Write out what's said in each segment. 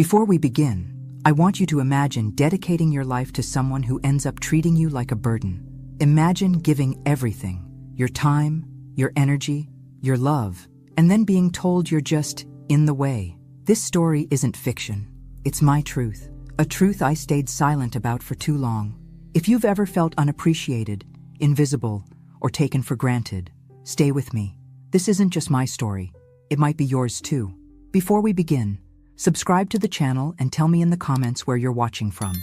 Before we begin, I want you to imagine dedicating your life to someone who ends up treating you like a burden. Imagine giving everything, your time, your energy, your love, and then being told you're just in the way. This story isn't fiction. It's my truth, a truth I stayed silent about for too long. If you've ever felt unappreciated, invisible, or taken for granted, stay with me. This isn't just my story. It might be yours too. Before we begin, subscribe to the channel and tell me in the comments where you're watching from.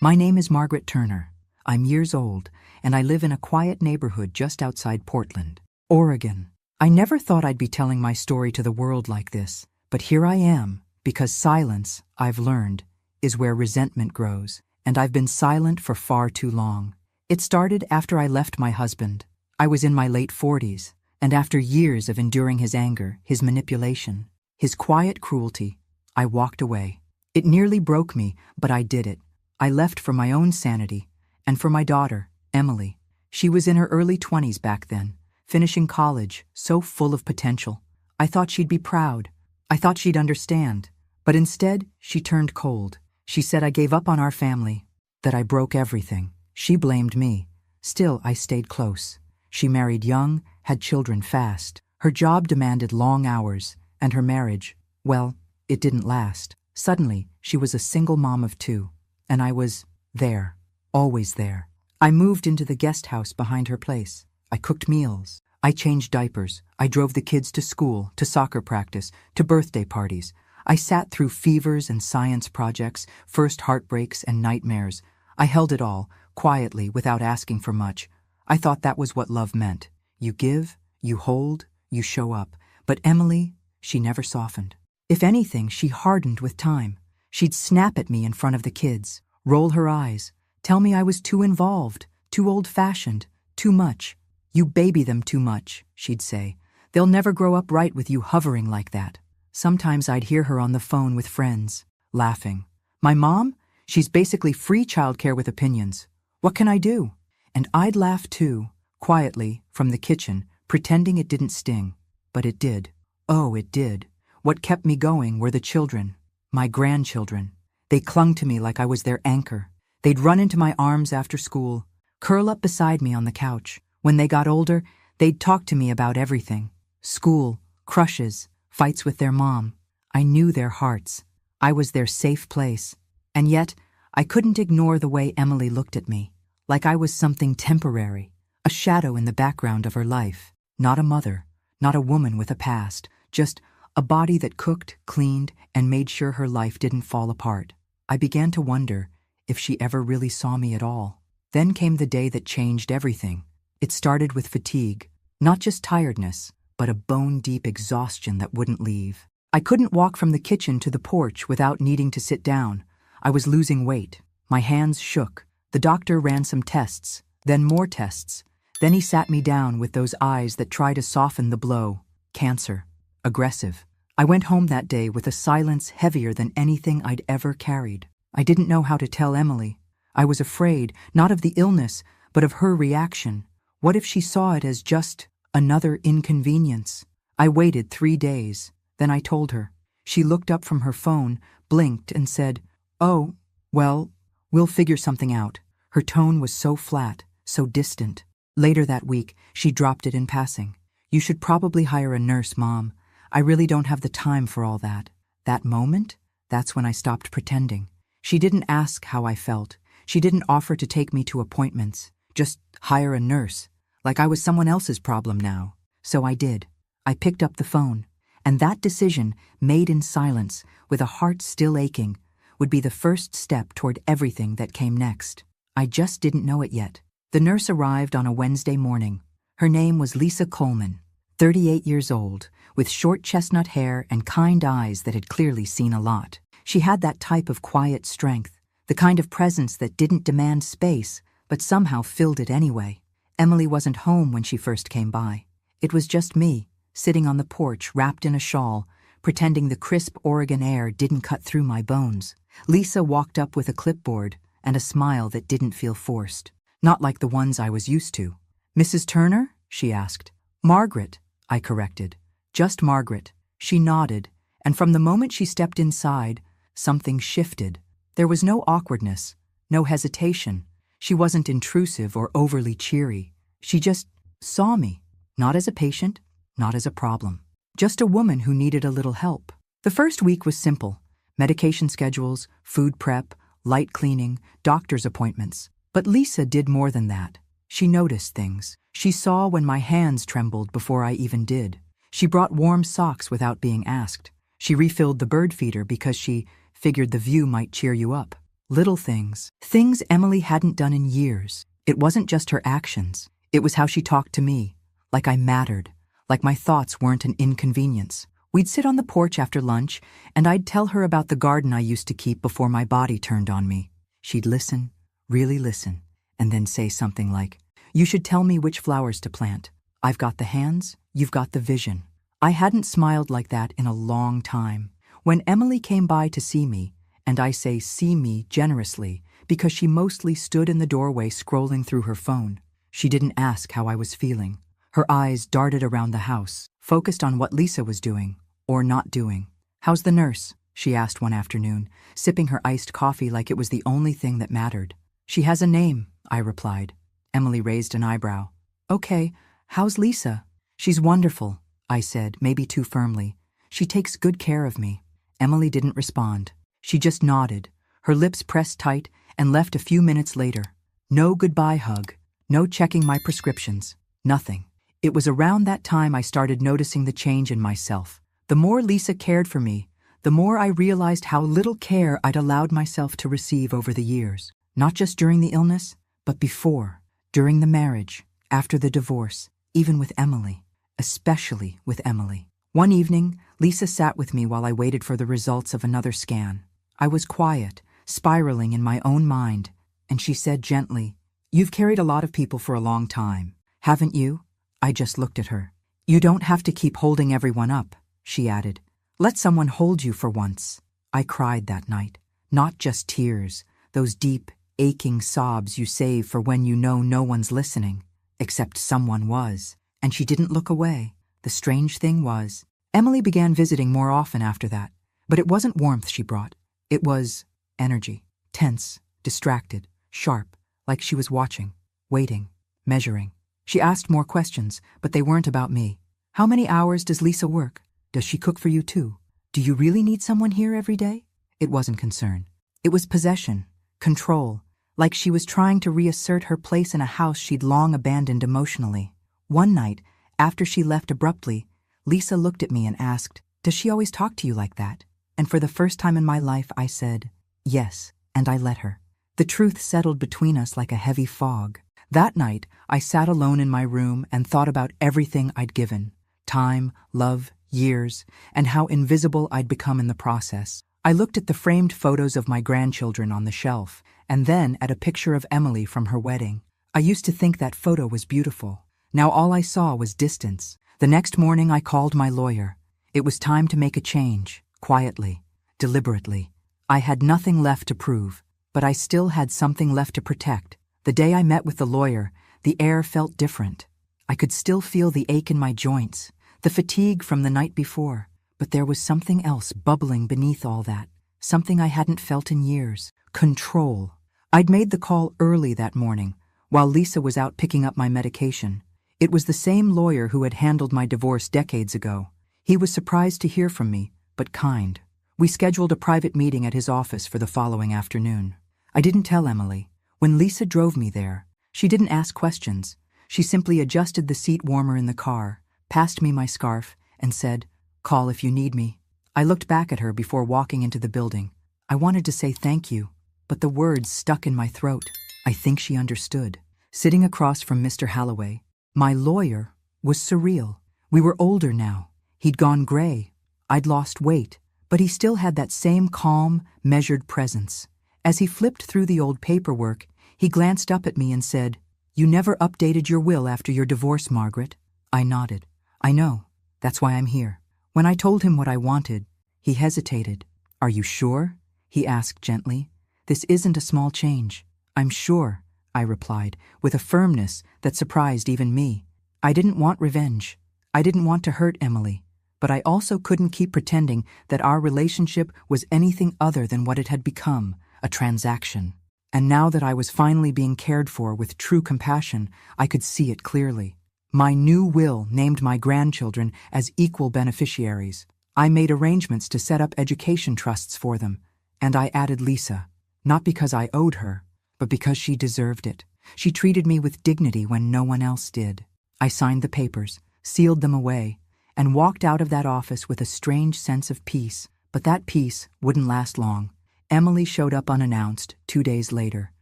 My name is Margaret Turner. I'm years old, and I live in a quiet neighborhood just outside Portland, Oregon. I never thought I'd be telling my story to the world like this, but here I am, because silence, I've learned, is where resentment grows, and I've been silent for far too long. It started after I left my husband. I was in my late 40s, and after years of enduring his anger, his manipulation, his quiet cruelty, I walked away. It nearly broke me, but I did it. I left for my own sanity, and for my daughter, Emily. She was in her early 20s back then, finishing college, so full of potential. I thought she'd be proud. I thought she'd understand. But instead, she turned cold. She said I gave up on our family, that I broke everything. She blamed me. Still, I stayed close. She married young, had children fast. Her job demanded long hours, and her marriage, well, it didn't last. Suddenly, she was a single mom of 2, and I was there, always there. I moved into the guest house behind her place. I cooked meals. I changed diapers. I drove the kids to school, to soccer practice, to birthday parties. I sat through fevers and science projects, first heartbreaks and nightmares. I held it all, quietly, without asking for much. I thought that was what love meant. You give, you hold, you show up. But Emily, she never softened. If anything, she hardened with time. She'd snap at me in front of the kids, roll her eyes, tell me I was too involved, too old-fashioned, too much. You baby them too much, she'd say. They'll never grow up right with you hovering like that. Sometimes I'd hear her on the phone with friends, laughing. My mom? She's basically free childcare with opinions. What can I do? And I'd laugh too, quietly, from the kitchen, pretending it didn't sting. But it did. Oh, it did. What kept me going were the children, my grandchildren. They clung to me like I was their anchor. They'd run into my arms after school, curl up beside me on the couch. When they got older, they'd talk to me about everything. School, crushes, fights with their mom. I knew their hearts. I was their safe place. And yet, I couldn't ignore the way Emily looked at me, like I was something temporary, a shadow in the background of her life. Not a mother, not a woman with a past, just a body that cooked, cleaned, and made sure her life didn't fall apart. I began to wonder if she ever really saw me at all. Then came the day that changed everything. It started with fatigue, not just tiredness, but a bone-deep exhaustion that wouldn't leave. I couldn't walk from the kitchen to the porch without needing to sit down. I was losing weight. My hands shook. The doctor ran some tests, then more tests. Then he sat me down with those eyes that try to soften the blow. Cancer. Aggressive. I went home that day with a silence heavier than anything I'd ever carried. I didn't know how to tell Emily. I was afraid, not of the illness, but of her reaction. What if she saw it as just another inconvenience? I waited 3 days. Then I told her. She looked up from her phone, blinked, and said, "Oh, well, we'll figure something out." Her tone was so flat, so distant. Later that week, she dropped it in passing. "You should probably hire a nurse, Mom. I really don't have the time for all that." That moment, that's when I stopped pretending. She didn't ask how I felt. She didn't offer to take me to appointments. Just hire a nurse, like I was someone else's problem now. So I did. I picked up the phone. And that decision, made in silence, with a heart still aching, would be the first step toward everything that came next. I just didn't know it yet. The nurse arrived on a Wednesday morning. Her name was Lisa Coleman, 38 years old, with short chestnut hair and kind eyes that had clearly seen a lot. She had that type of quiet strength, the kind of presence that didn't demand space, but somehow filled it anyway. Emily wasn't home when she first came by. It was just me, sitting on the porch wrapped in a shawl, pretending the crisp Oregon air didn't cut through my bones. Lisa walked up with a clipboard and a smile that didn't feel forced, not like the ones I was used to. "Mrs. Turner?" she asked. "Margaret," I corrected. "Just Margaret." She nodded, and from the moment she stepped inside, something shifted. There was no awkwardness, no hesitation. She wasn't intrusive or overly cheery. She just saw me, not as a patient, not as a problem. Just a woman who needed a little help. The first week was simple. Medication schedules, food prep, light cleaning, doctor's appointments. But Lisa did more than that. She noticed things. She saw when my hands trembled before I even did. She brought warm socks without being asked. She refilled the bird feeder because she figured the view might cheer you up. Little things. Things Emily hadn't done in years. It wasn't just her actions. It was how she talked to me. Like I mattered. Like my thoughts weren't an inconvenience. We'd sit on the porch after lunch, and I'd tell her about the garden I used to keep before my body turned on me. She'd listen, really listen, and then say something like, "You should tell me which flowers to plant. I've got the hands, you've got the vision." I hadn't smiled like that in a long time. When Emily came by to see me, and I say see me generously because she mostly stood in the doorway scrolling through her phone, she didn't ask how I was feeling. Her eyes darted around the house, focused on what Lisa was doing, or not doing. "How's the nurse?" she asked one afternoon, sipping her iced coffee like it was the only thing that mattered. "She has a name," I replied. Emily raised an eyebrow. "Okay, how's Lisa?" "She's wonderful," I said, maybe too firmly. "She takes good care of me." Emily didn't respond. She just nodded, her lips pressed tight, and left a few minutes later. No goodbye hug, no checking my prescriptions, nothing. It was around that time I started noticing the change in myself. The more Lisa cared for me, the more I realized how little care I'd allowed myself to receive over the years. Not just during the illness, but before, during the marriage, after the divorce, even with Emily, especially with Emily. One evening, Lisa sat with me while I waited for the results of another scan. I was quiet, spiraling in my own mind, and she said gently, "You've carried a lot of people for a long time, haven't you?" I just looked at her. "You don't have to keep holding everyone up," she added. "Let someone hold you for once." I cried that night. Not just tears, those deep, aching sobs you save for when you know no one's listening, except someone was, and she didn't look away. The strange thing was, Emily began visiting more often after that, but it wasn't warmth she brought. It was energy, tense, distracted, sharp, like she was watching, waiting, measuring. She asked more questions, but they weren't about me. "How many hours does Lisa work? Does she cook for you too? Do you really need someone here every day?" It wasn't concern. It was possession, control, like she was trying to reassert her place in a house she'd long abandoned emotionally. One night, after she left abruptly, Lisa looked at me and asked, "Does she always talk to you like that?" And for the first time in my life, I said, "Yes," and I let her. The truth settled between us like a heavy fog. That night, I sat alone in my room and thought about everything I'd given. Time, love, years, and how invisible I'd become in the process. I looked at the framed photos of my grandchildren on the shelf, and then at a picture of Emily from her wedding. I used to think that photo was beautiful. Now all I saw was distance. The next morning I called my lawyer. It was time to make a change, quietly, deliberately. I had nothing left to prove, but I still had something left to protect. The day I met with the lawyer, the air felt different. I could still feel the ache in my joints, the fatigue from the night before, but there was something else bubbling beneath all that, something I hadn't felt in years. Control. I'd made the call early that morning, while Lisa was out picking up my medication. It was the same lawyer who had handled my divorce decades ago. He was surprised to hear from me, but kind. We scheduled a private meeting at his office for the following afternoon. I didn't tell Emily. When Lisa drove me there, she didn't ask questions. She simply adjusted the seat warmer in the car, passed me my scarf, and said, "Call if you need me." I looked back at her before walking into the building. I wanted to say thank you, but the words stuck in my throat. I think she understood. Sitting across from Mr. Halloway, my lawyer, was surreal. We were older now. He'd gone gray. I'd lost weight, but he still had that same calm, measured presence. As he flipped through the old paperwork, he glanced up at me and said, "You never updated your will after your divorce, Margaret." I nodded. "I know. That's why I'm here." When I told him what I wanted, he hesitated. "Are you sure?" he asked gently. "This isn't a small change." "I'm sure," I replied, with a firmness that surprised even me. I didn't want revenge. I didn't want to hurt Emily, but I also couldn't keep pretending that our relationship was anything other than what it had become, a transaction. And now that I was finally being cared for with true compassion, I could see it clearly. My new will named my grandchildren as equal beneficiaries. I made arrangements to set up education trusts for them, and I added Lisa, not because I owed her, but because she deserved it. She treated me with dignity when no one else did. I signed the papers, sealed them away, and walked out of that office with a strange sense of peace. But that peace wouldn't last long. Emily showed up unannounced 2 days later.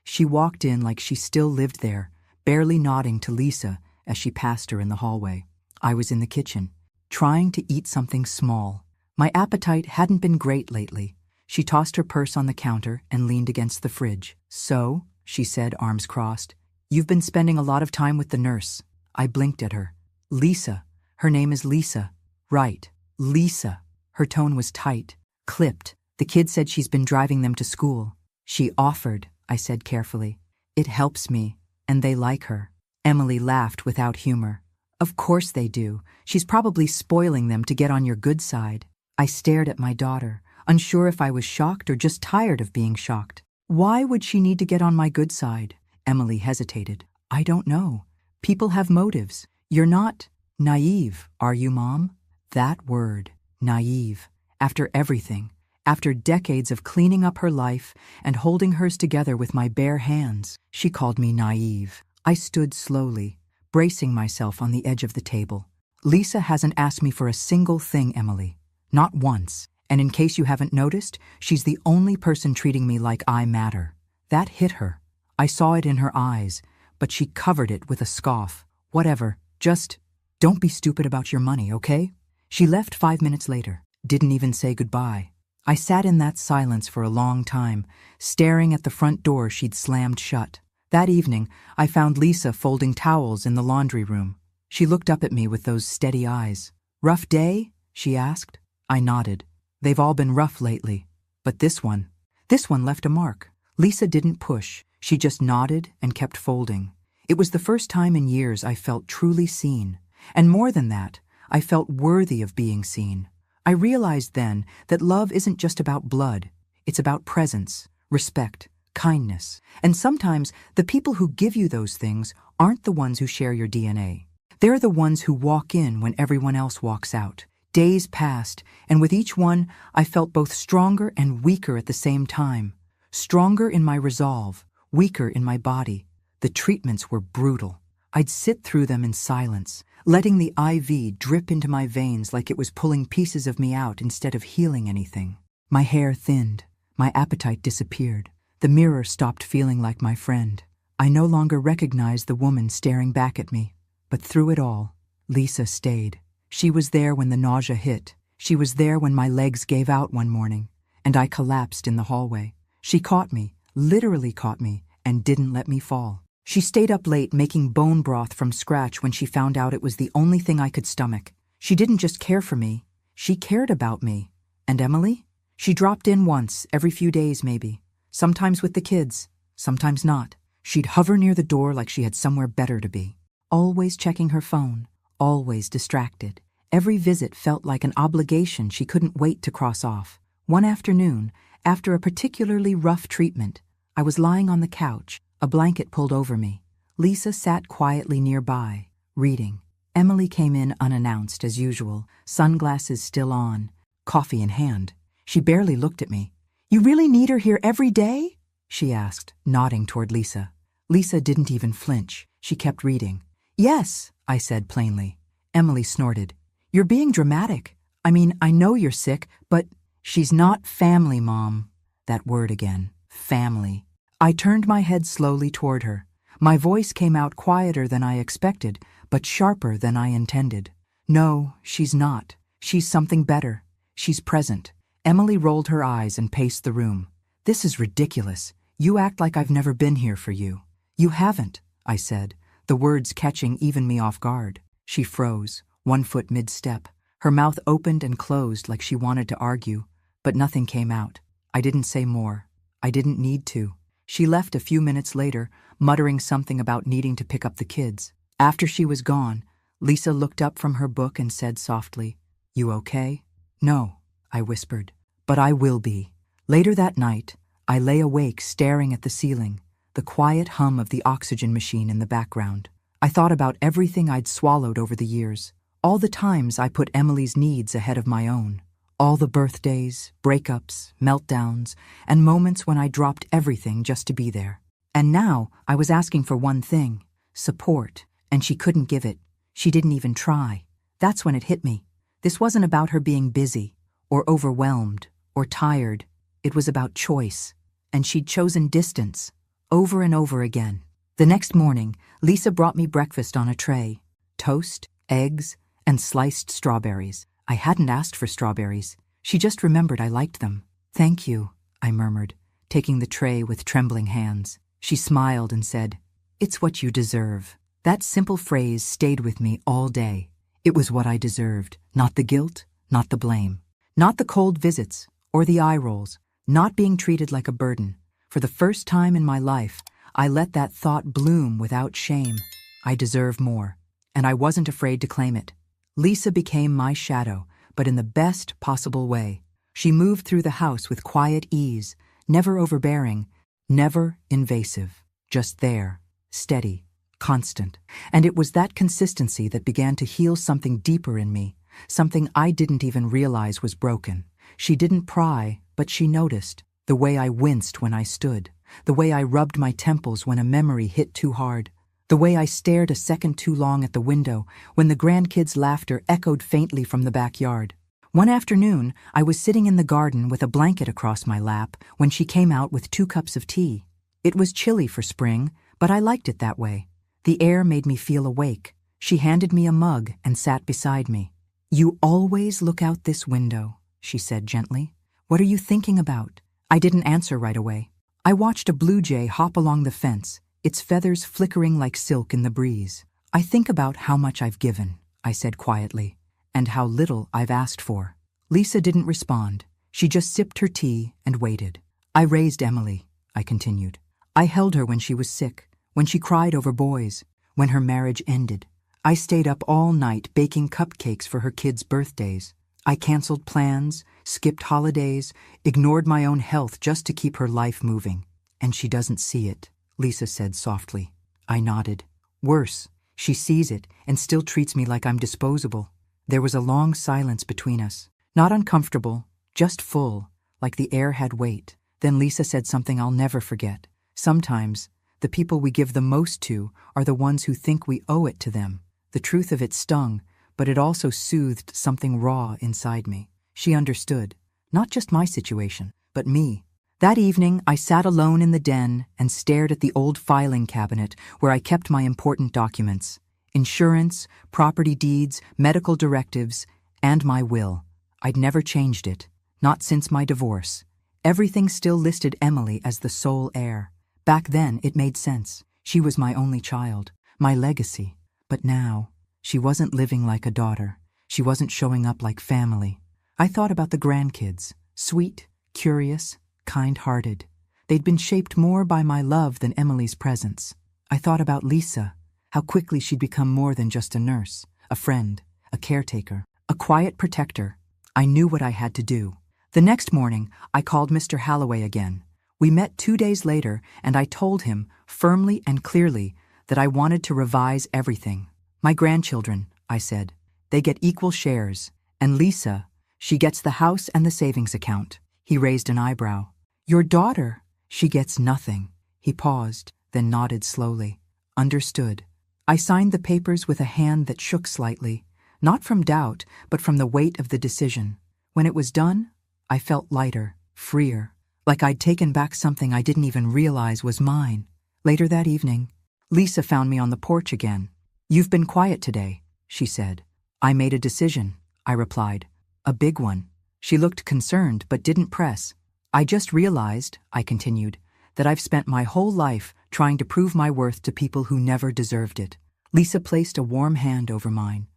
She walked in like she still lived there, barely nodding to Lisa as she passed her in the hallway. I was in the kitchen, trying to eat something small. My appetite hadn't been great lately. She tossed her purse on the counter and leaned against the fridge. "So," she said, arms crossed, "you've been spending a lot of time with the nurse." I blinked at her. "Lisa. Her name is Lisa." "Right, Lisa." Her tone was tight, clipped. "The kid said she's been driving them to school." "She offered," I said carefully. "It helps me, and they like her." Emily laughed without humor. "Of course they do. She's probably spoiling them to get on your good side." I stared at my daughter, unsure if I was shocked or just tired of being shocked. "Why would she need to get on my good side?" Emily hesitated. "I don't know. People have motives. You're not naive, are you, Mom?" That word, naive. After everything, after decades of cleaning up her life and holding hers together with my bare hands, she called me naive. I stood slowly, bracing myself on the edge of the table. "Lisa hasn't asked me for a single thing, Emily. Not once. And in case you haven't noticed, she's the only person treating me like I matter." That hit her. I saw it in her eyes, but she covered it with a scoff. "Whatever, just don't be stupid about your money, okay?" She left 5 minutes later, didn't even say goodbye. I sat in that silence for a long time, staring at the front door she'd slammed shut. That evening, I found Lisa folding towels in the laundry room. She looked up at me with those steady eyes. "Rough day?" she asked. I nodded. "They've all been rough lately. But this one left a mark." Lisa didn't push. She just nodded and kept folding. It was the first time in years I felt truly seen. And more than that, I felt worthy of being seen. I realized then that love isn't just about blood. It's about presence, respect, kindness. And sometimes the people who give you those things aren't the ones who share your DNA. They're the ones who walk in when everyone else walks out. Days passed, and with each one, I felt both stronger and weaker at the same time. Stronger in my resolve, weaker in my body. The treatments were brutal. I'd sit through them in silence, letting the IV drip into my veins like it was pulling pieces of me out instead of healing anything. My hair thinned. My appetite disappeared. The mirror stopped feeling like my friend. I no longer recognized the woman staring back at me. But through it all, Lisa stayed. She was there when the nausea hit. She was there when my legs gave out one morning, and I collapsed in the hallway. She caught me, literally caught me, and didn't let me fall. She stayed up late making bone broth from scratch when she found out it was the only thing I could stomach. She didn't just care for me, she cared about me. And Emily? She dropped in once, every few days maybe. Sometimes with the kids, sometimes not. She'd hover near the door like she had somewhere better to be. Always checking her phone, always distracted. Every visit felt like an obligation she couldn't wait to cross off. One afternoon, after a particularly rough treatment, I was lying on the couch, a blanket pulled over me. Lisa sat quietly nearby, reading. Emily came in unannounced as usual, sunglasses still on, coffee in hand. She barely looked at me. "You really need her here every day?" she asked, nodding toward Lisa. Lisa didn't even flinch. She kept reading. "Yes," I said plainly. Emily snorted. "You're being dramatic. I mean, I know you're sick, but..." "She's not family, Mom." That word again. Family. I turned my head slowly toward her. My voice came out quieter than I expected, but sharper than I intended. "No, she's not. She's something better. She's present." Emily rolled her eyes and paced the room. "This is ridiculous. You act like I've never been here for you." "You haven't," I said, the words catching even me off guard. She froze, 1 foot mid-step. Her mouth opened and closed like she wanted to argue, but nothing came out. I didn't say more. I didn't need to. She left a few minutes later, muttering something about needing to pick up the kids. After she was gone, Lisa looked up from her book and said softly, "You okay?" "No," I whispered. "But I will be." Later that night, I lay awake staring at the ceiling, the quiet hum of the oxygen machine in the background. I thought about everything I'd swallowed over the years, all the times I put Emily's needs ahead of my own, all the birthdays, breakups, meltdowns, and moments when I dropped everything just to be there. And now I was asking for one thing: support, and she couldn't give it. She didn't even try. That's when it hit me. This wasn't about her being busy, or overwhelmed, or tired. It was about choice, and she'd chosen distance, over and over again. The next morning, Lisa brought me breakfast on a tray: toast, eggs, and sliced strawberries. I hadn't asked for strawberries. She just remembered I liked them. "Thank you," I murmured, taking the tray with trembling hands. She smiled and said, "It's what you deserve." That simple phrase stayed with me all day. It was what I deserved, not the guilt, not the blame, not the cold visits or the eye rolls, not being treated like a burden. For the first time in my life, I let that thought bloom without shame. I deserve more, and I wasn't afraid to claim it. Lisa became my shadow, but in the best possible way. She moved through the house with quiet ease, never overbearing, never invasive, just there, steady, constant. And it was that consistency that began to heal something deeper in me, something I didn't even realize was broken. She didn't pry, but she noticed. The way I winced when I stood, the way I rubbed my temples when a memory hit too hard, the way I stared a second too long at the window when the grandkids' laughter echoed faintly from the backyard. One afternoon, I was sitting in the garden with a blanket across my lap when she came out with 2 cups of tea. It was chilly for spring, but I liked it that way. The air made me feel awake. She handed me a mug and sat beside me. "You always look out this window," she said gently. "What are you thinking about?" I didn't answer right away. I watched a blue jay hop along the fence, its feathers flickering like silk in the breeze. "I think about how much I've given," I said quietly, "and how little I've asked for." Lisa didn't respond. She just sipped her tea and waited. "I raised Emily," I continued. "I held her when she was sick, when she cried over boys, when her marriage ended. I stayed up all night baking cupcakes for her kids' birthdays. I canceled plans, skipped holidays, ignored my own health just to keep her life moving. And she doesn't see it," Lisa said softly. I nodded. "Worse, she sees it and still treats me like I'm disposable." There was a long silence between us. Not uncomfortable, just full, like the air had weight. Then Lisa said something I'll never forget. "Sometimes, the people we give the most to are the ones who think we owe it to them." The truth of it stung, but it also soothed something raw inside me. She understood, not just my situation, but me. That evening, I sat alone in the den and stared at the old filing cabinet where I kept my important documents: insurance, property deeds, medical directives, and my will. I'd never changed it, not since my divorce. Everything still listed Emily as the sole heir. Back then, it made sense. She was my only child, my legacy. But now, she wasn't living like a daughter. She wasn't showing up like family. I thought about the grandkids, sweet, curious, kind-hearted. They'd been shaped more by my love than Emily's presence. I thought about Lisa, how quickly she'd become more than just a nurse, a friend, a caretaker, a quiet protector. I knew what I had to do. The next morning, I called Mr. Halloway again. We met 2 days later, and I told him, firmly and clearly, that I wanted to revise everything. "My grandchildren," I said, "they get equal shares, and Lisa, she gets the house and the savings account." He raised an eyebrow. "Your daughter, she gets nothing." He paused, then nodded slowly. "Understood." I signed the papers with a hand that shook slightly, not from doubt, but from the weight of the decision. When it was done, I felt lighter, freer, like I'd taken back something I didn't even realize was mine. Later that evening, Lisa found me on the porch again. "You've been quiet today," she said. "I made a decision," I replied. "A big one." She looked concerned but didn't press. "I just realized," I continued, "that I've spent my whole life trying to prove my worth to people who never deserved it." Lisa placed a warm hand over mine.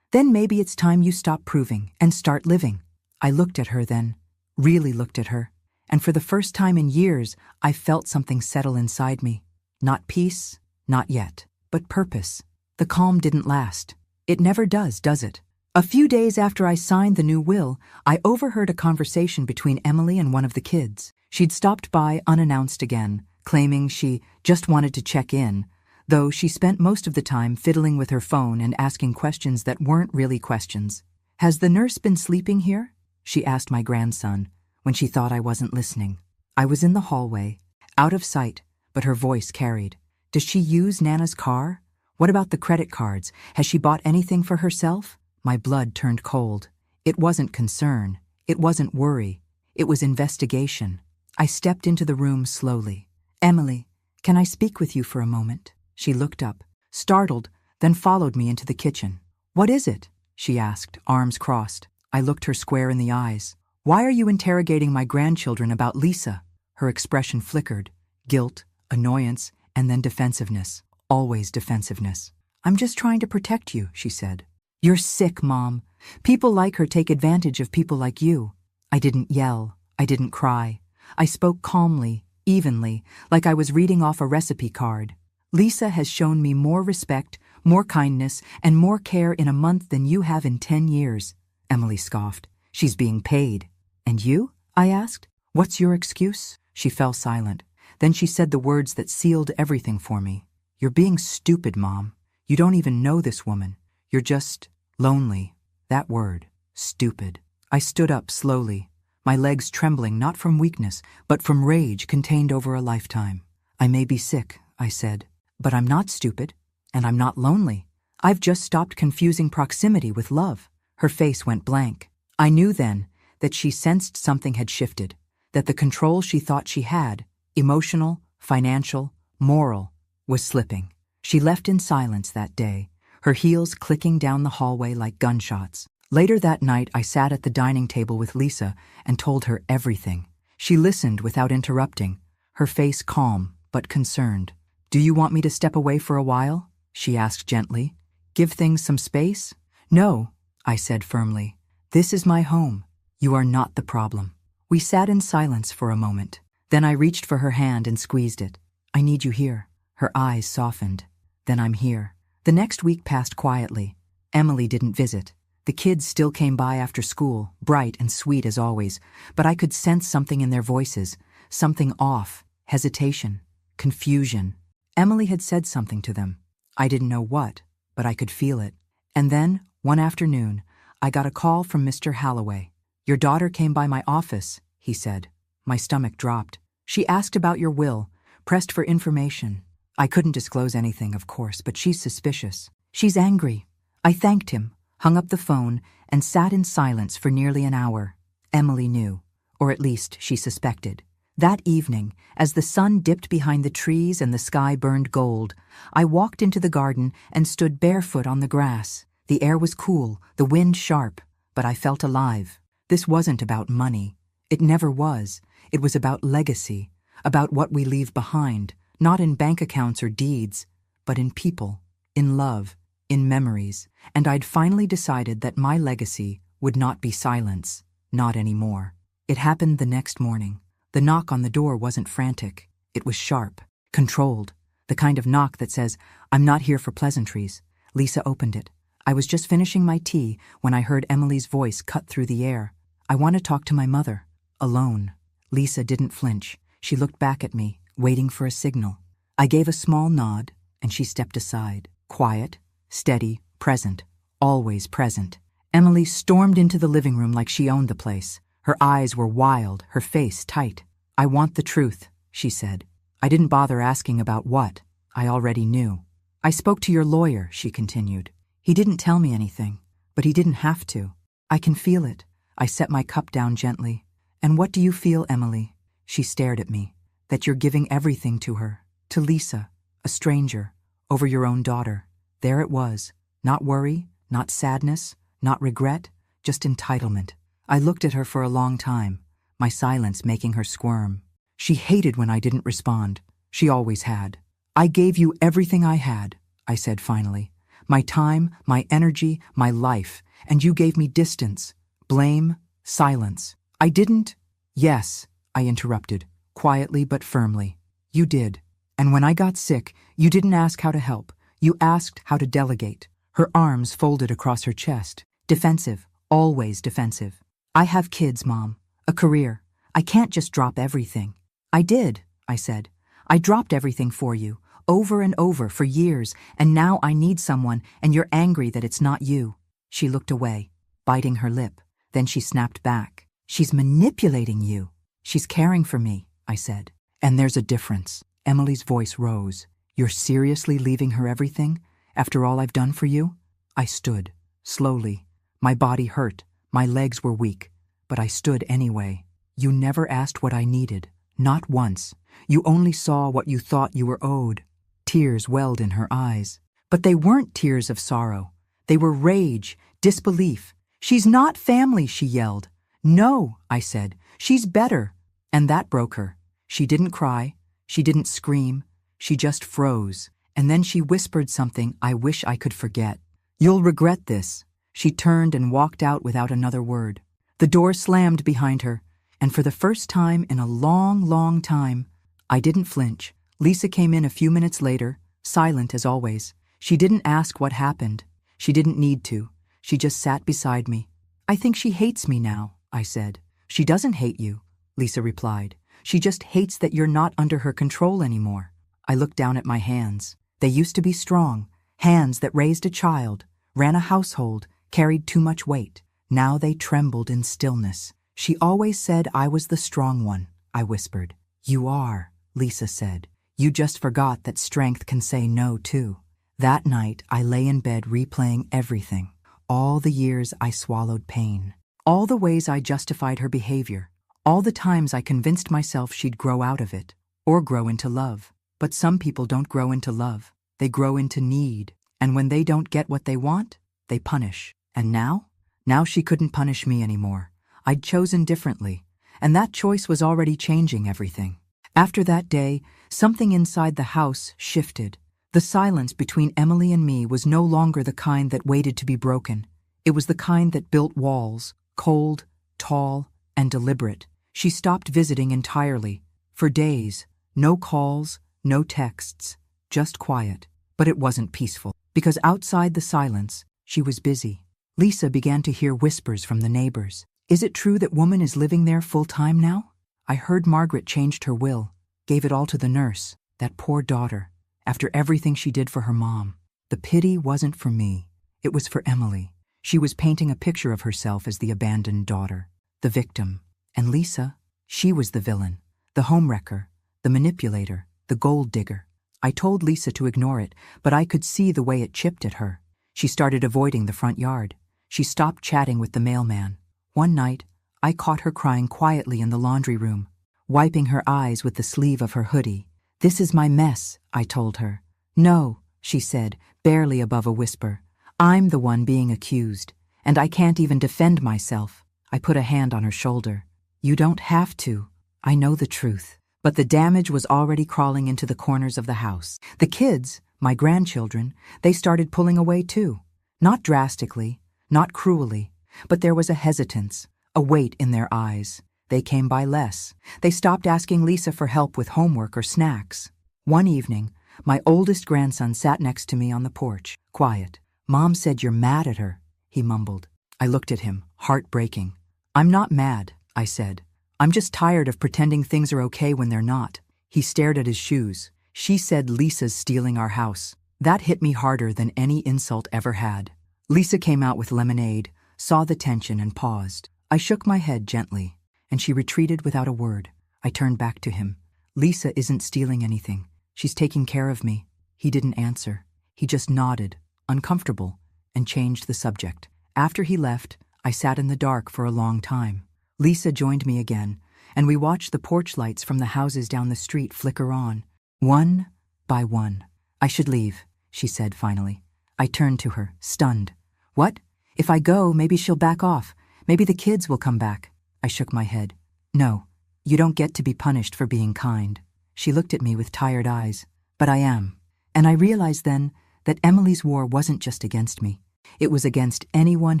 "Then maybe it's time you stop proving and start living." I looked at her then, really looked at her, and for the first time in years, I felt something settle inside me. Not peace, not yet, but purpose. The calm didn't last. It never does it? A few days after I signed the new will, I overheard a conversation between Emily and one of the kids. She'd stopped by unannounced again, claiming she just wanted to check in, though she spent most of the time fiddling with her phone and asking questions that weren't really questions. "Has the nurse been sleeping here?" she asked my grandson, when she thought I wasn't listening. I was in the hallway, out of sight, but her voice carried. "Does she use Nana's car? What about the credit cards? Has she bought anything for herself?" My blood turned cold. It wasn't concern. It wasn't worry. It was investigation. I stepped into the room slowly. "Emily, can I speak with you for a moment?" She looked up, startled, then followed me into the kitchen. "What is it?" she asked, arms crossed. I looked her square in the eyes. "Why are you interrogating my grandchildren about Lisa?" Her expression flickered. Guilt, annoyance, and then defensiveness. Always defensiveness. "I'm just trying to protect you," she said. "You're sick, Mom. People like her take advantage of people like you." I didn't yell. I didn't cry. I spoke calmly, evenly, like I was reading off a recipe card. "Lisa has shown me more respect, more kindness, and more care in a month than you have in 10 years. Emily scoffed. "She's being paid." "And you?" I asked. "What's your excuse?" She fell silent. Then she said the words that sealed everything for me. "You're being stupid, Mom. You don't even know this woman. You're just lonely." That word. Stupid. I stood up slowly, my legs trembling not from weakness, but from rage contained over a lifetime. "I may be sick," I said, "but I'm not stupid, and I'm not lonely. I've just stopped confusing proximity with love." Her face went blank. I knew then that she sensed something had shifted, that the control she thought she had, emotional, financial, moral, was slipping. She left in silence that day, her heels clicking down the hallway like gunshots. Later that night, I sat at the dining table with Lisa and told her everything. She listened without interrupting, her face calm but concerned. "Do you want me to step away for a while?" she asked gently. "Give things some space?" "No," I said firmly. "This is my home. You are not the problem." We sat in silence for a moment. Then I reached for her hand and squeezed it. "I need you here." Her eyes softened. "Then I'm here." The next week passed quietly. Emily didn't visit. The kids still came by after school, bright and sweet as always, but I could sense something in their voices, something off, hesitation, confusion. Emily had said something to them. I didn't know what, but I could feel it. And then, one afternoon, I got a call from Mr. Halloway. "Your daughter came by my office," he said. My stomach dropped. "She asked about your will, pressed for information." I couldn't disclose anything, of course, but she's suspicious. "She's angry." I thanked him, hung up the phone, and sat in silence for nearly an hour. Emily knew, or at least she suspected. That evening, as the sun dipped behind the trees and the sky burned gold, I walked into the garden and stood barefoot on the grass. The air was cool, the wind sharp, but I felt alive. This wasn't about money. It never was. It was about legacy, about what we leave behind, not in bank accounts or deeds, but in people, in love, in memories. And I'd finally decided that my legacy would not be silence, not anymore. It happened the next morning. The knock on the door wasn't frantic. It was sharp, controlled, the kind of knock that says, "I'm not here for pleasantries." Lisa opened it. I was just finishing my tea when I heard Emily's voice cut through the air. "I want to talk to my mother." Alone. Lisa didn't flinch. She looked back at me, waiting for a signal. I gave a small nod, and she stepped aside. Quiet, steady, present, always present. Emily stormed into the living room like she owned the place. Her eyes were wild, her face tight. "I want the truth," she said. I didn't bother asking about what. I already knew. "I spoke to your lawyer," she continued. "He didn't tell me anything, but he didn't have to. I can feel it." I set my cup down gently. "And what do you feel, Emily?" She stared at me. "That you're giving everything to her, to Lisa, a stranger, over your own daughter." There it was. Not worry, not sadness, not regret, just entitlement. I looked at her for a long time, my silence making her squirm. She hated when I didn't respond. She always had. "I gave you everything I had," I said finally. "My time, my energy, my life, and you gave me distance, blame, silence. I didn't—" "Yes," I interrupted, quietly but firmly. "You did. And when I got sick, you didn't ask how to help. You asked how to delegate." Her arms folded across her chest. Defensive, always defensive. I have kids, Mom, a career. I can't just drop everything. I did, I said. I dropped everything for you, over and over for years, and now I need someone, and you're angry that it's not you. She looked away, biting her lip. Then she snapped back. She's manipulating you. She's caring for me, I said. And there's a difference. Emily's voice rose. You're seriously leaving her everything? After all I've done for you? I stood, slowly. My body hurt. My legs were weak. But I stood anyway. You never asked what I needed. Not once. You only saw what you thought you were owed. Tears welled in her eyes. But they weren't tears of sorrow. They were rage, disbelief. She's not family, she yelled. No, I said. She's better. And that broke her. She didn't cry. She didn't scream. She just froze. And then she whispered something I wish I could forget. You'll regret this. She turned and walked out without another word. The door slammed behind her, and for the first time in a long, long time, I didn't flinch. Lisa came in a few minutes later, silent as always. She didn't ask what happened. She didn't need to. She just sat beside me. I think she hates me now, I said. She doesn't hate you, Lisa replied. She just hates that you're not under her control anymore. I looked down at my hands. They used to be strong, hands that raised a child, ran a household, carried too much weight. Now they trembled in stillness. She always said I was the strong one, I whispered. You are, Lisa said. You just forgot that strength can say no too. That night I lay in bed replaying everything. All the years I swallowed pain. All the ways I justified her behavior. All the times I convinced myself she'd grow out of it, or grow into love. But some people don't grow into love. They grow into need. And when they don't get what they want, they punish. And now? Now she couldn't punish me anymore. I'd chosen differently, and that choice was already changing everything. After that day, something inside the house shifted. The silence between Emily and me was no longer the kind that waited to be broken. It was the kind that built walls, cold, tall, and deliberate. She stopped visiting entirely. For days, no calls, no texts, just quiet. But it wasn't peaceful, because outside the silence, she was busy. Lisa began to hear whispers from the neighbors. Is it true that woman is living there full-time now? I heard Margaret changed her will, gave it all to the nurse, that poor daughter, after everything she did for her mom. The pity wasn't for me. It was for Emily. She was painting a picture of herself as the abandoned daughter, the victim. And Lisa, she was the villain, the homewrecker, the manipulator, the gold digger. I told Lisa to ignore it, but I could see the way it chipped at her. She started avoiding the front yard. She stopped chatting with the mailman. One night, I caught her crying quietly in the laundry room, wiping her eyes with the sleeve of her hoodie. This is my mess, I told her. No, she said, barely above a whisper. I'm the one being accused, and I can't even defend myself. I put a hand on her shoulder. You don't have to. I know the truth. But the damage was already crawling into the corners of the house. The kids, my grandchildren, they started pulling away too. Not drastically, not cruelly, but there was a hesitance, a weight in their eyes. They came by less. They stopped asking Lisa for help with homework or snacks. One evening, my oldest grandson sat next to me on the porch, quiet. Mom said you're mad at her, he mumbled. I looked at him, heartbreaking. I'm not mad, I said. I'm just tired of pretending things are okay when they're not. He stared at his shoes. She said Lisa's stealing our house. That hit me harder than any insult ever had. Lisa came out with lemonade, saw the tension and paused. I shook my head gently, and she retreated without a word. I turned back to him. Lisa isn't stealing anything. She's taking care of me. He didn't answer. He just nodded, uncomfortable, and changed the subject. After he left, I sat in the dark for a long time. Lisa joined me again, and we watched the porch lights from the houses down the street flicker on, one by one. I should leave, she said finally. I turned to her, stunned. What? If I go, maybe she'll back off. Maybe the kids will come back. I shook my head. No, you don't get to be punished for being kind. She looked at me with tired eyes. But I am. And I realized then that Emily's war wasn't just against me. It was against anyone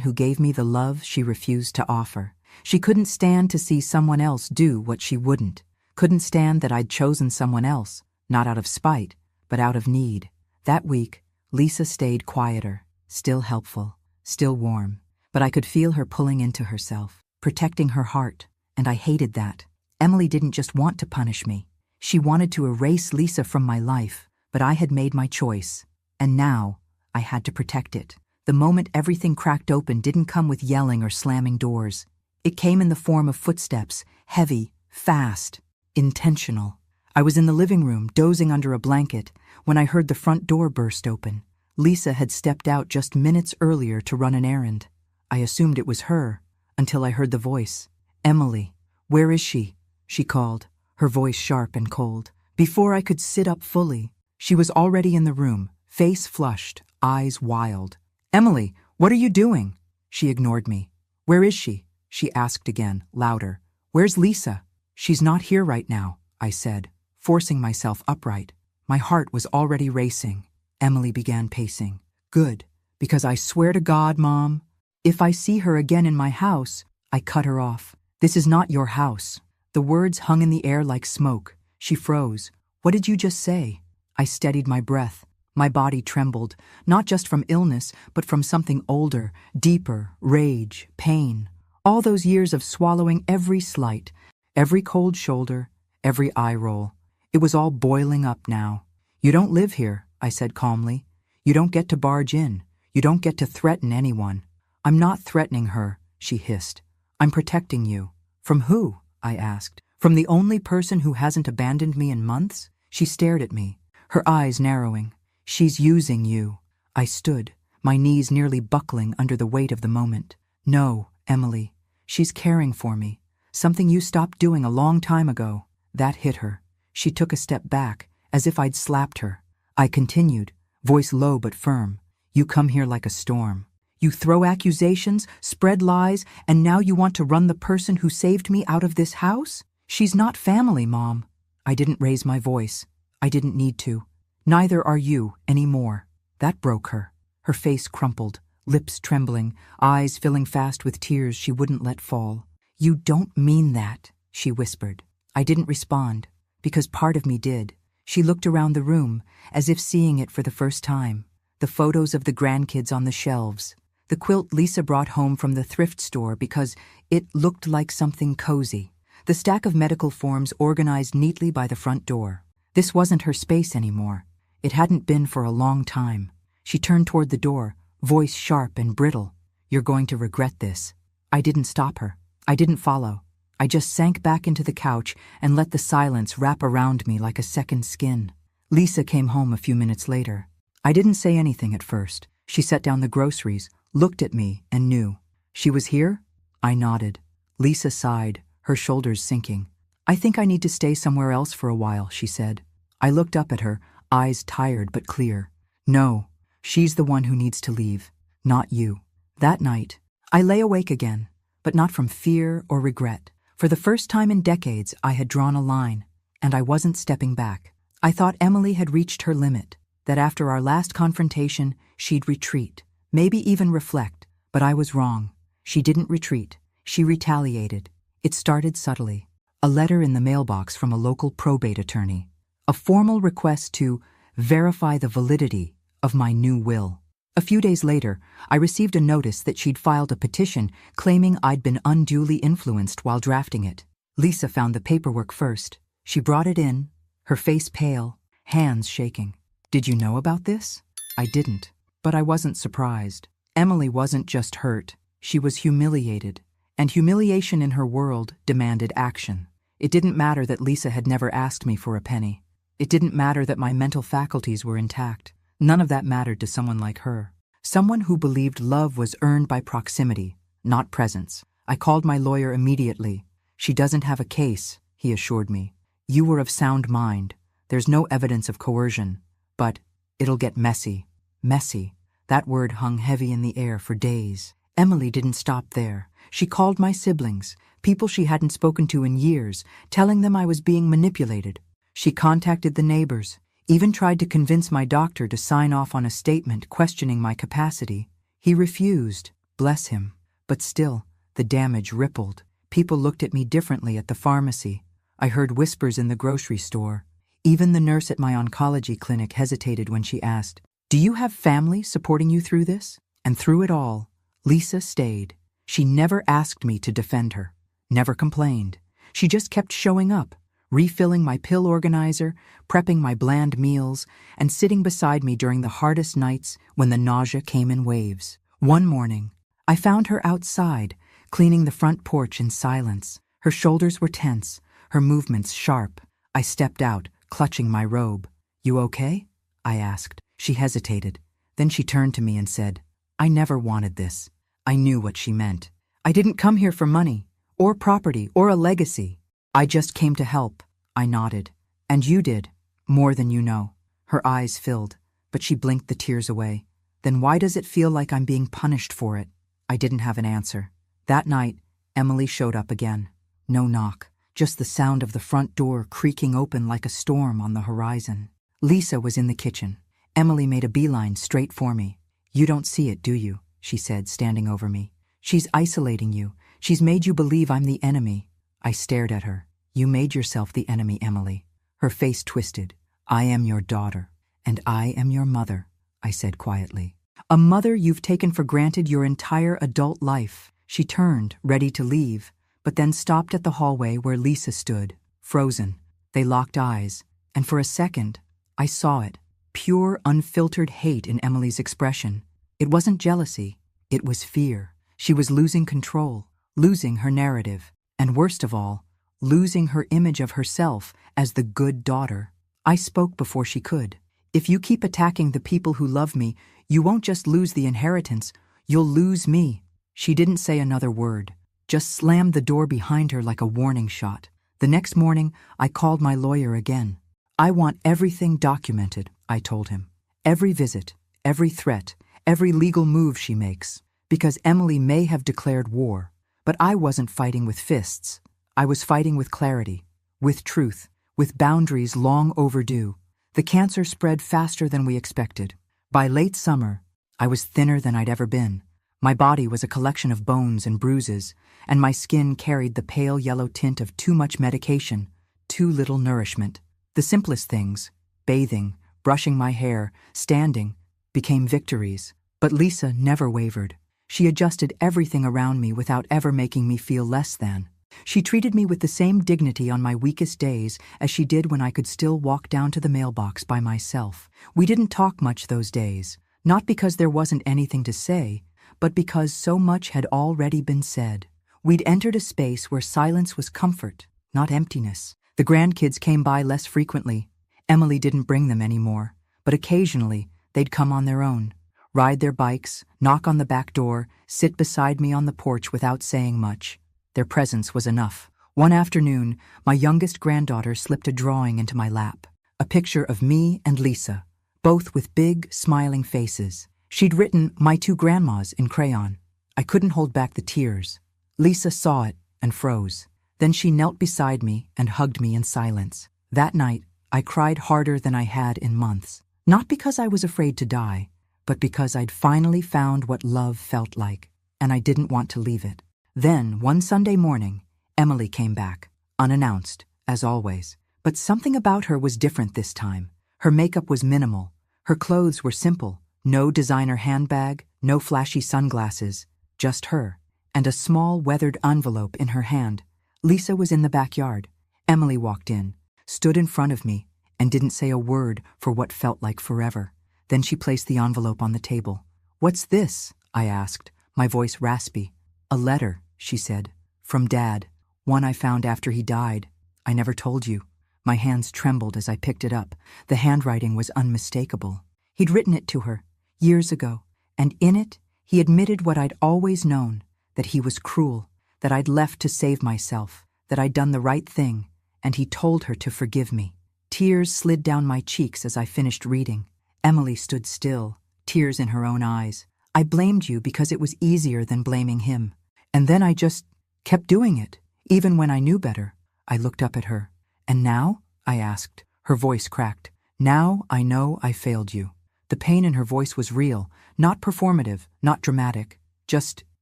who gave me the love she refused to offer. She couldn't stand to see someone else do what she wouldn't. Couldn't stand that I'd chosen someone else, not out of spite, but out of need. That week, Lisa stayed quieter, still helpful, still warm. but I could feel her pulling into herself, protecting her heart, and I hated that. Emily didn't just want to punish me. She wanted to erase Lisa from my life, but I had made my choice, and now I had to protect it. The moment everything cracked open didn't come with yelling or slamming doors. It came in the form of footsteps, heavy, fast, intentional. I was in the living room, dozing under a blanket, when I heard the front door burst open. Lisa had stepped out just minutes earlier to run an errand. I assumed it was her, until I heard the voice. "Emily, where is she?" she called, her voice sharp and cold. Before I could sit up fully, she was already in the room, face flushed, eyes wild. "Emily, what are you doing?" She ignored me. "Where is she?" she asked again, louder. "Where's Lisa?" "She's not here right now," I said, forcing myself upright. My heart was already racing. Emily began pacing. "Good, because I swear to God, Mom, if I see her again in my house," I cut her off. "This is not your house." The words hung in the air like smoke. She froze. "What did you just say?" I steadied my breath. My body trembled, not just from illness, but from something older, deeper, rage, pain. All those years of swallowing every slight, every cold shoulder, every eye roll. It was all boiling up now. "You don't live here," I said calmly. "You don't get to barge in. You don't get to threaten anyone." "I'm not threatening her," she hissed. "I'm protecting you." "From who?" I asked. "From the only person who hasn't abandoned me in months?" She stared at me, her eyes narrowing. "She's using you." I stood, my knees nearly buckling under the weight of the moment. "No, Emily, she's caring for me. Something you stopped doing a long time ago." That hit her. She took a step back, as if I'd slapped her. I continued, voice low but firm. "You come here like a storm. You throw accusations, spread lies, and now you want to run the person who saved me out of this house? She's not family, Mom." I didn't raise my voice. I didn't need to. "Neither are you anymore." That broke her. Her face crumpled, lips trembling, eyes filling fast with tears she wouldn't let fall. "You don't mean that," she whispered. I didn't respond, because part of me did. She looked around the room, as if seeing it for the first time. The photos of the grandkids on the shelves. The quilt Lisa brought home from the thrift store because it looked like something cozy. The stack of medical forms organized neatly by the front door. This wasn't her space anymore. It hadn't been for a long time. She turned toward the door, voice sharp and brittle. "You're going to regret this." I didn't stop her. I didn't follow. I just sank back into the couch and let the silence wrap around me like a second skin. Lisa came home a few minutes later. I didn't say anything at first. She set down the groceries, looked at me, and knew. "She was here?" I nodded. Lisa sighed, her shoulders sinking. "I think I need to stay somewhere else for a while," she said. I looked up at her, eyes tired but clear. "No, she's the one who needs to leave, not you." That night, I lay awake again, but not from fear or regret. For the first time in decades, I had drawn a line, and I wasn't stepping back. I thought Emily had reached her limit, that after our last confrontation, she'd retreat, maybe even reflect, but I was wrong. She didn't retreat. She retaliated. It started subtly. A letter in the mailbox from a local probate attorney. A formal request to verify the validity of my new will. A few days later, I received a notice that she'd filed a petition claiming I'd been unduly influenced while drafting it. Lisa found the paperwork first. She brought it in, her face pale, hands shaking. "Did you know about this?" I didn't, but I wasn't surprised. Emily wasn't just hurt, she was humiliated, and humiliation in her world demanded action. It didn't matter that Lisa had never asked me for a penny. It didn't matter that my mental faculties were intact. None of that mattered to someone like her. Someone who believed love was earned by proximity, not presence. I called my lawyer immediately. "She doesn't have a case," he assured me. "You were of sound mind. There's no evidence of coercion. But it'll get messy." Messy. That word hung heavy in the air for days. Emily didn't stop there. She called my siblings, people she hadn't spoken to in years, telling them I was being manipulated. She contacted the neighbors, even tried to convince my doctor to sign off on a statement questioning my capacity. He refused, bless him. But still, the damage rippled. People looked at me differently at the pharmacy. I heard whispers in the grocery store. Even the nurse at my oncology clinic hesitated when she asked, "Do you have family supporting you through this?" And through it all, Lisa stayed. She never asked me to defend her, never complained. She just kept showing up, refilling my pill organizer, prepping my bland meals, and sitting beside me during the hardest nights when the nausea came in waves. One morning, I found her outside, cleaning the front porch in silence. Her shoulders were tense, her movements sharp. I stepped out, clutching my robe. "You okay?" I asked. She hesitated. Then she turned to me and said, "I never wanted this." I knew what she meant. I didn't come here for money, or property, or a legacy. I just came to help. I nodded. "And you did, more than you know." Her eyes filled, but she blinked the tears away. "Then why does it feel like I'm being punished for it?" I didn't have an answer. That night, Emily showed up again. No knock, just the sound of the front door creaking open like a storm on the horizon. Lisa was in the kitchen. Emily made a beeline straight for me. "You don't see it, do you?" she said, standing over me. "She's isolating you. She's made you believe I'm the enemy." I stared at her. "You made yourself the enemy, Emily." Her face twisted. "I am your daughter, and I am your mother," I said quietly. "A mother you've taken for granted your entire adult life." She turned, ready to leave, but then stopped at the hallway where Lisa stood, frozen. They locked eyes, and for a second, I saw it. Pure, unfiltered hate in Emily's expression. It wasn't jealousy, it was fear. She was losing control, losing her narrative, and worst of all, losing her image of herself as the good daughter. I spoke before she could. "If you keep attacking the people who love me, you won't just lose the inheritance, you'll lose me." She didn't say another word, just slammed the door behind her like a warning shot. The next morning, I called my lawyer again. "I want everything documented," I told him. "Every visit, every threat, every legal move she makes. Because Emily may have declared war, but I wasn't fighting with fists. I was fighting with clarity, with truth, with boundaries long overdue. The cancer spread faster than we expected. By late summer, I was thinner than I'd ever been. My body was a collection of bones and bruises, and my skin carried the pale yellow tint of too much medication, too little nourishment. The simplest things, bathing, brushing my hair, standing, became victories. But Lisa never wavered. She adjusted everything around me without ever making me feel less than. She treated me with the same dignity on my weakest days as she did when I could still walk down to the mailbox by myself. We didn't talk much those days, not because there wasn't anything to say, but because so much had already been said. We'd entered a space where silence was comfort, not emptiness. The grandkids came by less frequently. Emily didn't bring them anymore, but occasionally they'd come on their own, ride their bikes, knock on the back door, sit beside me on the porch without saying much. Their presence was enough. One afternoon, my youngest granddaughter slipped a drawing into my lap, a picture of me and Lisa, both with big, smiling faces. She'd written "My two grandmas" in crayon. I couldn't hold back the tears. Lisa saw it and froze. Then she knelt beside me and hugged me in silence. That night, I cried harder than I had in months. Not because I was afraid to die, but because I'd finally found what love felt like, and I didn't want to leave it. Then, one Sunday morning, Emily came back, unannounced, as always. But something about her was different this time. Her makeup was minimal. Her clothes were simple. No designer handbag, no flashy sunglasses, just her, and a small weathered envelope in her hand. Lisa was in the backyard. Emily walked in, stood in front of me, and didn't say a word for what felt like forever. Then she placed the envelope on the table. "What's this?" I asked, my voice raspy. "A letter," she said, "from Dad. One I found after he died. I never told you." My hands trembled as I picked it up. The handwriting was unmistakable. He'd written it to her, years ago, and in it, he admitted what I'd always known, that he was cruel, that I'd left to save myself, that I'd done the right thing, and he told her to forgive me. Tears slid down my cheeks as I finished reading. Emily stood still, tears in her own eyes. "I blamed you because it was easier than blaming him. And then I just kept doing it, even when I knew better." I looked up at her. "And now?" I asked. Her voice cracked. "Now I know I failed you." The pain in her voice was real, not performative, not dramatic, just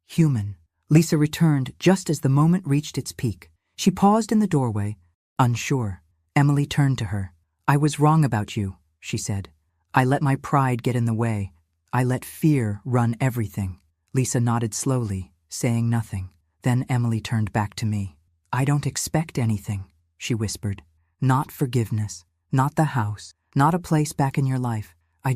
human. Lisa returned just as the moment reached its peak. She paused in the doorway, unsure. Emily turned to her. "I was wrong about you," she said. "I let my pride get in the way. I let fear run everything. Lisa nodded slowly, saying nothing. Then Emily turned back to me. I don't expect anything, she whispered. Not forgiveness, not the house, not a place back in your life. I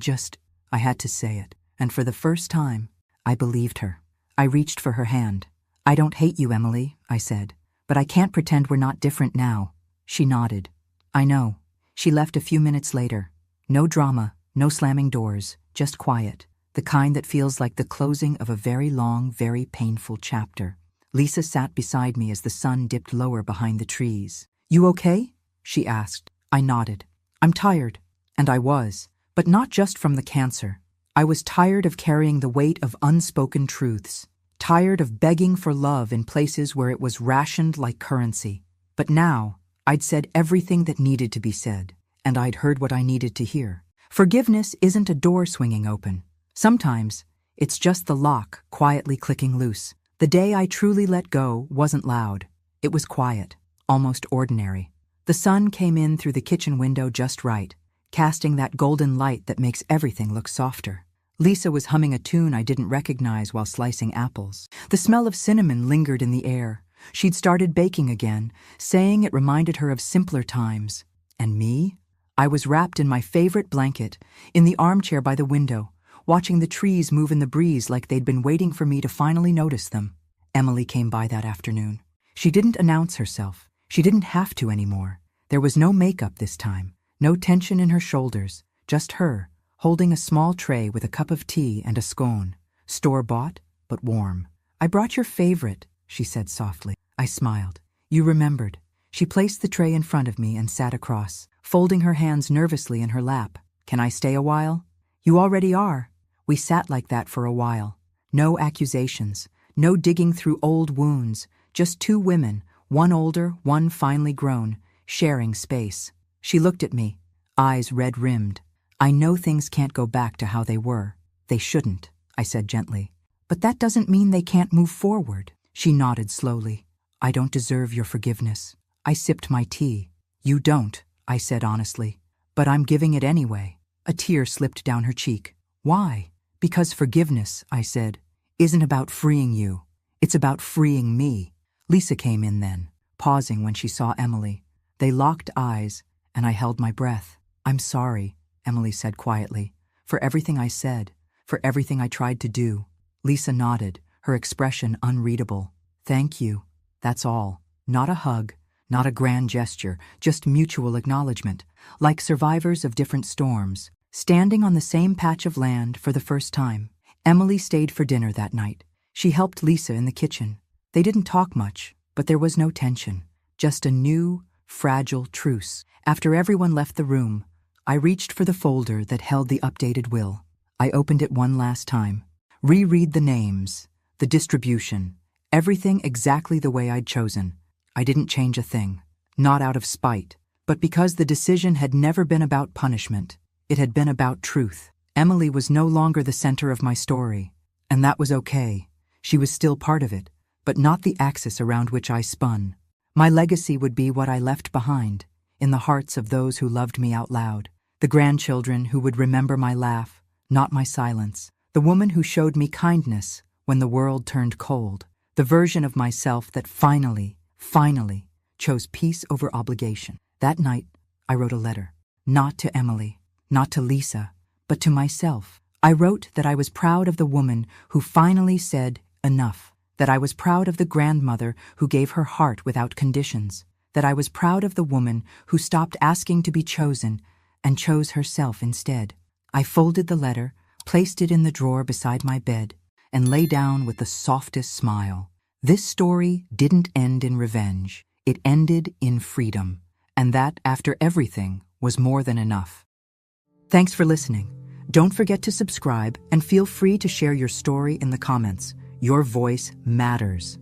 had to say it. And for the first time, I believed her. I reached for her hand. I don't hate you, Emily, I said, but I can't pretend we're not different now. She nodded. I know. She left a few minutes later. No drama, no slamming doors, just quiet, the kind that feels like the closing of a very long, very painful chapter. Lisa sat beside me as the sun dipped lower behind the trees. You okay? She asked. I nodded. I'm tired. And I was, but not just from the cancer. I was tired of carrying the weight of unspoken truths, tired of begging for love in places where it was rationed like currency. But now, I'd said everything that needed to be said, and I'd heard what I needed to hear. Forgiveness isn't a door swinging open. Sometimes, it's just the lock quietly clicking loose. The day I truly let go wasn't loud. It was quiet, almost ordinary. The sun came in through the kitchen window just right, casting that golden light that makes everything look softer. Lisa was humming a tune I didn't recognize while slicing apples. The smell of cinnamon lingered in the air. She'd started baking again, saying it reminded her of simpler times. And me? I was wrapped in my favorite blanket, in the armchair by the window, watching the trees move in the breeze like they'd been waiting for me to finally notice them. Emily came by that afternoon. She didn't announce herself. She didn't have to anymore. There was no makeup this time, no tension in her shoulders, just her, holding a small tray with a cup of tea and a scone, store-bought, but warm. I brought your favorite, she said softly. I smiled. You remembered. She placed the tray in front of me and sat across, folding her hands nervously in her lap. Can I stay a while? You already are. We sat like that for a while. No accusations, no digging through old wounds, just two women, one older, one finely grown, sharing space. She looked at me, eyes red-rimmed. I know things can't go back to how they were. They shouldn't, I said gently. But that doesn't mean they can't move forward. She nodded slowly. I don't deserve your forgiveness. I sipped my tea. You don't, I said honestly. But I'm giving it anyway. A tear slipped down her cheek. Why? Because forgiveness, I said, isn't about freeing you. It's about freeing me. Lisa came in then, pausing when she saw Emily. They locked eyes, and I held my breath. I'm sorry, Emily said quietly, for everything I said, for everything I tried to do. Lisa nodded, her expression unreadable. Thank you. That's all. Not a hug, not a grand gesture, just mutual acknowledgement, like survivors of different storms, standing on the same patch of land for the first time. Emily stayed for dinner that night. She helped Lisa in the kitchen. They didn't talk much, but there was no tension, just a new, fragile truce. After everyone left the room, I reached for the folder that held the updated will. I opened it one last time. Reread the names, the distribution, everything exactly the way I'd chosen. I didn't change a thing, not out of spite, but because the decision had never been about punishment. It had been about truth. Emily was no longer the center of my story, and that was okay. She was still part of it, but not the axis around which I spun. My legacy would be what I left behind, in the hearts of those who loved me out loud, the grandchildren who would remember my laugh, not my silence, the woman who showed me kindness when the world turned cold, the version of myself that finally chose peace over obligation. That night, I wrote a letter, not to Emily, not to Lisa, but to myself. I wrote that I was proud of the woman who finally said enough, that I was proud of the grandmother who gave her heart without conditions, that I was proud of the woman who stopped asking to be chosen and chose herself instead. I folded the letter, placed it in the drawer beside my bed, and lay down with the softest smile. This story didn't end in revenge. It ended in freedom. And that, after everything, was more than enough. Thanks for listening. Don't forget to subscribe and feel free to share your story in the comments. Your voice matters.